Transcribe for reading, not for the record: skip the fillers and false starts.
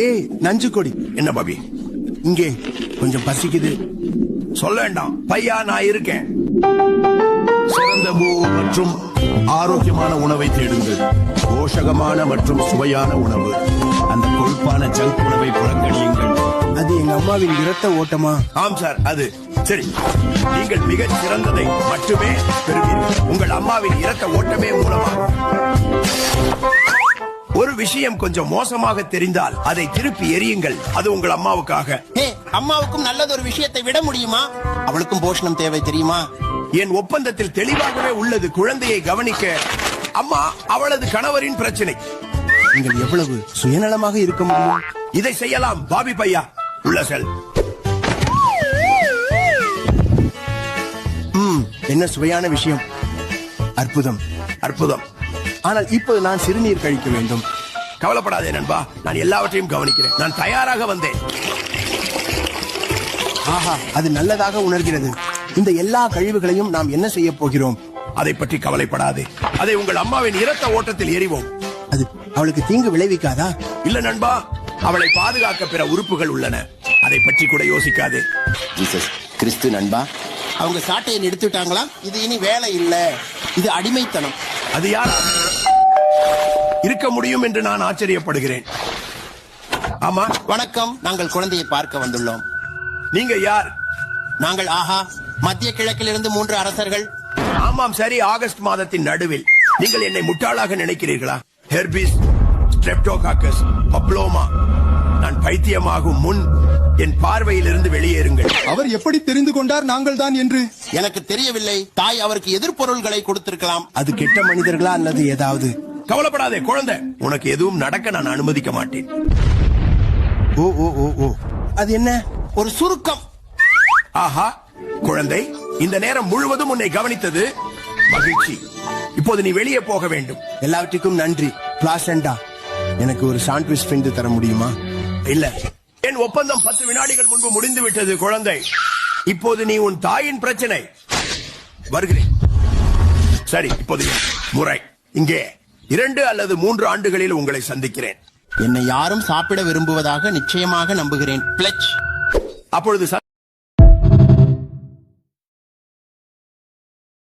ஏய் நஞ்சு கொடி. என்ன பாபி? இங்கே கொஞ்சம் பசிக்குது. சொல்ல வேண்டாம் பையா, நான் இருக்கேன். சிறந்த மற்றும் ஆரோக்கியமான உணவை தேடுங்கள். போஷகமான மற்றும் சுவையான உணவு. அந்த கொழுப்பான ஜங்க் உணவை புறக்கணியுங்கள். அது எங்க அம்மாவின் இரத்த ஓட்டமா? ஆம் சார், அது சரி. நீங்கள் மிகச் சிறந்ததை மட்டுமே பெறுவீர்கள். உங்கள் அம்மாவின் இரத்த ஓட்டமே மூலமாக. ஒரு விஷயம் கொஞ்சம் மோசமாக தெரிந்தால் அதை திருப்பி எறியுங்கள். அது உங்கள் அம்மாவுக்காக. அம்மாவுக்கும் நல்லது ஒரு விஷயத்தை விட முடியுமா? அவளுக்கும் போஷணம் தேவை தெரியுமா? என் ஒப்பந்தத்தில் தெளிவாகவே உள்ளது. குழந்தையை கவனிக்க அம்மா அவளது கணவரின் பிரச்சனை. நீங்கள் எவ்வளவு சுயநலமாக இருக்க முடியும்? இதை செய்யலாம் பாபி பையா. உள்ள செல். என்ன சுவையான விஷயம். அற்புதம் அற்புதம். ஆனால் இப்போது நான் சிறுநீர் கழிக்க வேண்டும். கவலைப்படாதே நண்பா, நான் எல்லாவற்றையும் கவனிக்கிறேன். நான் தயாராக வந்தேன். ஆஹா, அது நல்லதாக உணர்கிறது. இந்த எல்லா கழிவுகளையும் நாம் என்ன செய்ய போகிறோம்? அதை பற்றி கவலைப்படாதே. அதை உங்கள் அம்மாவின் இரத்த ஓட்டத்தில் எறிவோம். அது அவளுக்கு தீங்கு விளைவிக்காதா? இல்ல நண்பா, அவளை பாதுகாக்க பிற உறுப்புகள் உள்ளன. அதை பற்றி கூட யோசிக்காதே. ஜீசஸ் கிறிஸ்து நண்பா, அவங்க சாட்டையை நிறுத்திட்டாங்களா? இது இனி வேலை இல்ல, இது அடிமைத்தனம். அது யார் இருக்க முடியும் என்று நான் ஆச்சரியப்படுகிறேன். ஆமா, வணக்கம். நாங்கள் குழந்தையை பார்க்க வந்துள்ளோம். நீங்க யார்? நாங்கள் மத்திய கிழக்கிலிருந்து 3 அரசர்கள். ஆமாம் சரி, ஆகஸ்ட் மாதத்தின் நடுவில். நீங்கள் என்னை முட்டாளாக நினைக்கிறீர்களா? Herpes, streptococcus, papilloma. நான் பைத்தியமாகும் முன் என் பார்வையிலிருந்து வெளியேறுங்கள். அவர் எப்படி தெரிந்து கொண்டார் நாங்கள் தான் என்று? எனக்கு தெரியவில்லை. தாய் அவருக்கு எதிர்பொருள்களை கொடுத்திருக்கலாம். அது கெட்ட மனிதர்களா அல்லது ஏதாவது? கவலைப்படாதே குழந்தை, உனக்கு எதுவும் நடக்க நான் அனுமதிக்க மாட்டேன். ஓ ஓ ஓ ஓ, அது என்ன? ஒரு சுருக்கம். ஆஹா குழந்தை, இந்த நேரம் முழுவதும் உன்னை கவனித்தது மகிழ்ச்சி. இப்போது நீ வெளியே போக வேண்டும். எல்லாவற்றுக்கும் நன்றி. பிளாசண்டா, எனக்கு ஒரு சாண்ட்விச் செஞ்சு தர முடியுமா? இல்ல, என் ஒப்பந்தம் 10 வினாடிகள் முன்பு முடிந்து விட்டது குழந்தை. இப்போது நீ உன் தாயின் பிரச்சனை. வருகிறேன். சரி, இப்போது முறை இங்கே 2 அல்லது 3 ஆண்டுகளில் உங்களை சந்திக்கிறேன். என்னை யாரும் சாப்பிட விரும்புவதாக நிச்சயமாக நம்புகிறேன். பிளட்ச். அப்பொழுது